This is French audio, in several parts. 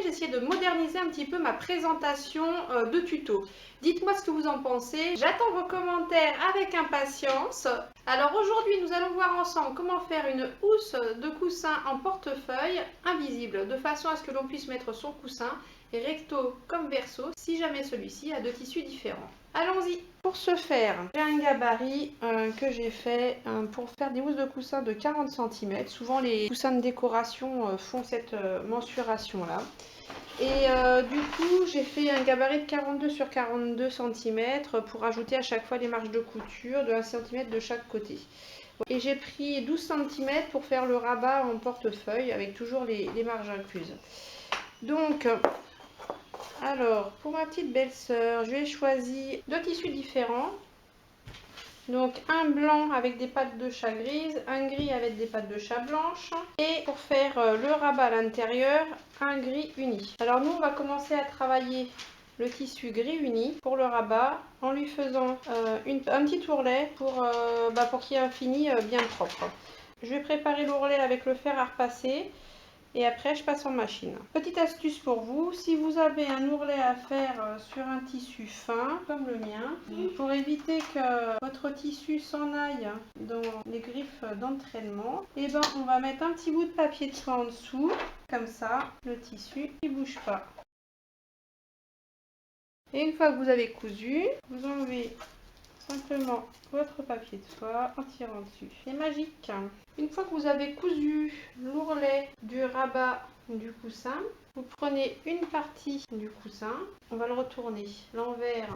j'ai essayé de moderniser un petit peu ma présentation de tuto. Dites-moi ce que vous en pensez. J'attends vos commentaires avec impatience. Alors aujourd'hui, nous allons voir ensemble comment faire une housse de coussin en portefeuille invisible, de façon à ce que l'on puisse mettre son coussin recto comme verso, si jamais celui-ci a deux tissus différents. Allons-y. Pour ce faire, j'ai un gabarit que j'ai fait pour faire des housses de coussin de 40 cm. Souvent les coussins de décoration font cette mensuration là. Et du coup, j'ai fait un gabarit de 42 sur 42 cm pour ajouter à chaque fois les marges de couture de 1 cm de chaque côté. Et j'ai pris 12 cm pour faire le rabat en portefeuille avec toujours les marges incluses. Donc, alors, pour ma petite belle-sœur, j'ai choisi deux tissus différents. Donc un blanc avec des pattes de chat grises, un gris avec des pattes de chat blanches. Et pour faire le rabat à l'intérieur, un gris uni. Alors nous, on va commencer à travailler le tissu gris uni pour le rabat en lui faisant un petit ourlet pour qu'il y ait un fini bien propre. Je vais préparer l'ourlet avec le fer à repasser. Et après, je passe en machine. Petite astuce pour vous, si vous avez un ourlet à faire sur un tissu fin, comme le mien, pour éviter que votre tissu s'en aille dans les griffes d'entraînement, et ben on va mettre un petit bout de papier de soie en dessous, comme ça, le tissu ne bouge pas. Et une fois que vous avez cousu, vous enlevez simplement votre papier de soie en tirant dessus. C'est magique. Une fois que vous avez cousu l'ourlet du rabat du coussin, vous prenez une partie du coussin, on va le retourner l'envers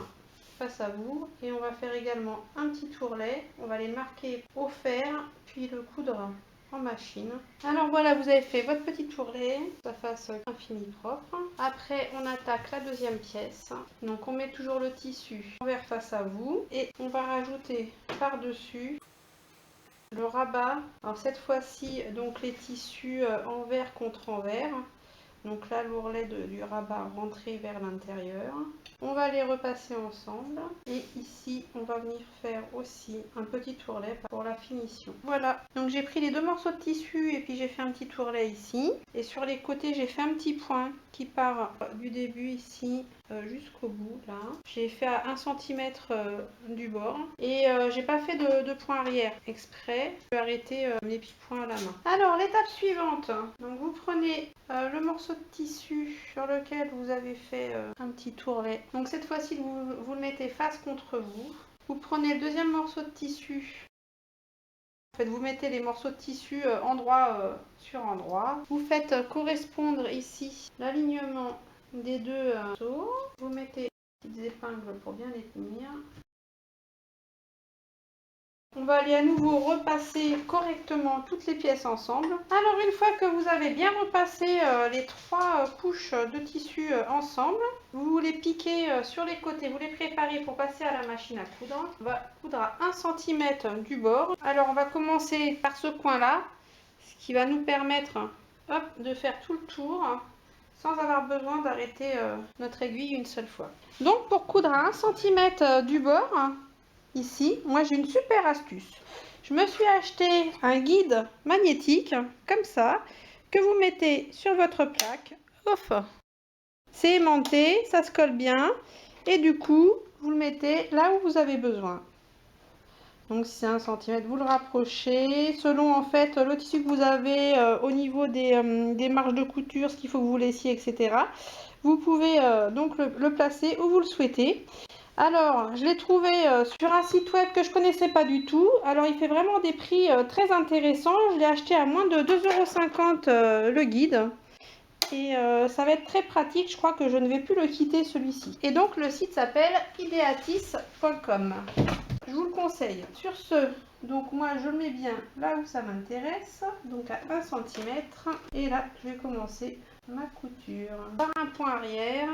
face à vous et on va faire également un petit ourlet. On va les marquer au fer puis le coudre en machine. Alors voilà, vous avez fait votre petit ourlet, ça fasse un fini propre. Après, on attaque la deuxième pièce. Donc on met toujours le tissu envers face à vous et on va rajouter par-dessus le rabat. Alors cette fois-ci, donc les tissus envers contre envers. Donc là, l'ourlet du rabat rentré vers l'intérieur. On va les repasser ensemble. Et ici, on va venir faire aussi un petit ourlet pour la finition. Voilà. Donc j'ai pris les deux morceaux de tissu et puis j'ai fait un petit ourlet ici. Et sur les côtés, j'ai fait un petit point qui part du début ici jusqu'au bout là. J'ai fait à 1 cm du bord. Et j'ai pas fait de point arrière exprès. Je vais arrêter les petits points à la main. Alors, l'étape suivante. Donc vous prenez le morceau de tissu sur lequel vous avez fait un petit ourlet. Donc cette fois-ci, vous le mettez face contre vous. Vous prenez le deuxième morceau de tissu. En fait, vous mettez les morceaux de tissu endroit sur endroit. Vous faites correspondre ici l'alignement des deux morceaux. Vous mettez des petites épingles pour bien les tenir. On va aller à nouveau repasser correctement toutes les pièces ensemble. Alors une fois que vous avez bien repassé les trois couches de tissu ensemble, vous les piquez sur les côtés, vous les préparez pour passer à la machine à coudre. On va coudre à 1 cm du bord. Alors on va commencer par ce coin là, ce qui va nous permettre de faire tout le tour sans avoir besoin d'arrêter notre aiguille une seule fois. Donc pour coudre à 1 cm du bord, ici, moi j'ai une super astuce. Je me suis acheté un guide magnétique, comme ça, que vous mettez sur votre plaque. Ouf. C'est aimanté, ça se colle bien. Et du coup, vous le mettez là où vous avez besoin. Donc si c'est 1 cm, vous le rapprochez. Selon en fait le tissu que vous avez au niveau des marges de couture, ce qu'il faut que vous laissiez, etc. Vous pouvez donc le placer où vous le souhaitez. Alors, je l'ai trouvé sur un site web que je connaissais pas du tout. Alors, il fait vraiment des prix très intéressants. Je l'ai acheté à moins de 2,50 € le guide. Et ça va être très pratique. Je crois que je ne vais plus le quitter celui-ci. Et donc, le site s'appelle ideatis.com. Je vous le conseille. Sur ce, donc moi, je le mets bien là où ça m'intéresse. Donc, à 1 cm. Et là, je vais commencer ma couture. Par un point arrière.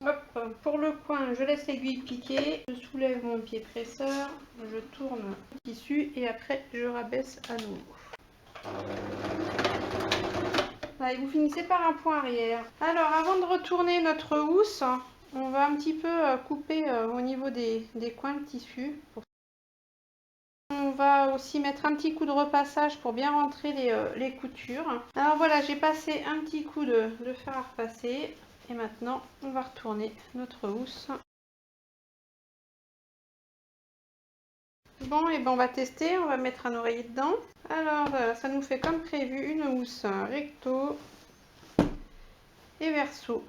Hop, pour le coin, je laisse l'aiguille piquer, je soulève mon pied presseur, je tourne le tissu et après je rabaisse à nouveau. Là, et vous finissez par un point arrière. Alors, avant de retourner notre housse, on va un petit peu couper au niveau des coins de tissu. On va aussi mettre un petit coup de repassage pour bien rentrer les coutures. Alors voilà, j'ai passé un petit coup de fer à repasser. Et maintenant, on va retourner notre housse. Bon, et ben on va tester, on va mettre un oreiller dedans. Alors voilà, ça nous fait comme prévu une housse recto et verso.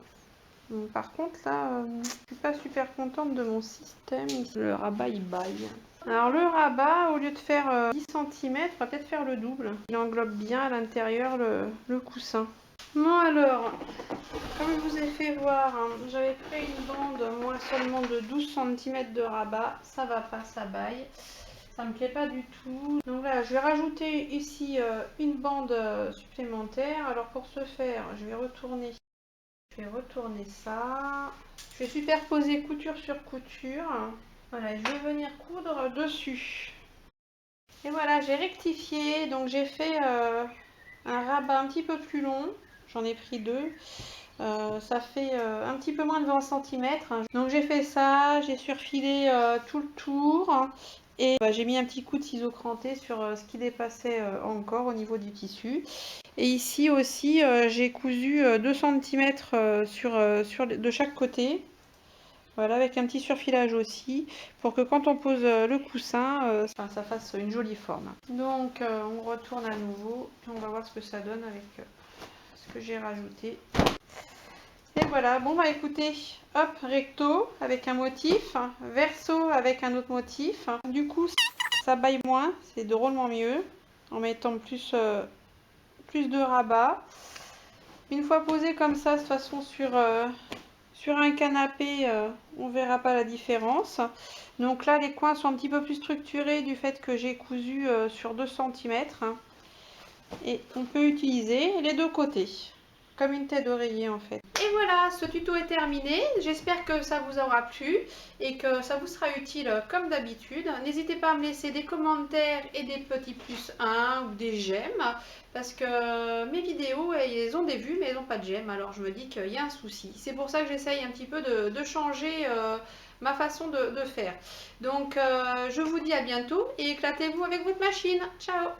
Donc, par contre là, je suis pas super contente de mon système. Le rabat il baille. Alors le rabat, au lieu de faire 10 cm, on va peut-être faire le double. Il englobe bien à l'intérieur le coussin. Bon alors, comme je vous ai fait voir, hein, j'avais pris une bande, moi seulement de 12 cm de rabat. Ça va pas, ça baille. Ça me plaît pas du tout. Donc là, je vais rajouter ici une bande supplémentaire. Alors pour ce faire, je vais retourner ça. Je vais superposer couture sur couture. Voilà, je vais venir coudre dessus. Et voilà, j'ai rectifié. Donc j'ai fait un rabat un petit peu plus long. J'en ai pris deux. Ça fait un petit peu moins de 20 cm. Donc j'ai fait ça, j'ai surfilé tout le tour. Et j'ai mis un petit coup de ciseau cranté sur ce qui dépassait encore au niveau du tissu. Et ici aussi, j'ai cousu 2 cm de chaque côté. Voilà, avec un petit surfilage aussi, pour que quand on pose le coussin, ça fasse une jolie forme. Donc on retourne à nouveau et on va voir ce que ça donne avec ce que j'ai rajouté. Et voilà, bon bah écoutez, hop, recto avec un motif, verso avec un autre motif. Du coup, ça baille moins, c'est drôlement mieux, en mettant plus de rabat. Une fois posé comme ça, de toute façon sur un canapé, on verra pas la différence. Donc là, les coins sont un petit peu plus structurés du fait que j'ai cousu sur 2 cm. Et on peut utiliser les deux côtés, comme une tête d'oreiller en fait. Et voilà, ce tuto est terminé. J'espère que ça vous aura plu et que ça vous sera utile comme d'habitude. N'hésitez pas à me laisser des commentaires et des petits plus 1 ou des j'aime. Parce que mes vidéos, elles ont des vues mais elles n'ont pas de j'aime. Alors je me dis qu'il y a un souci. C'est pour ça que j'essaye un petit peu de changer ma façon de faire. Donc je vous dis à bientôt et éclatez-vous avec votre machine. Ciao!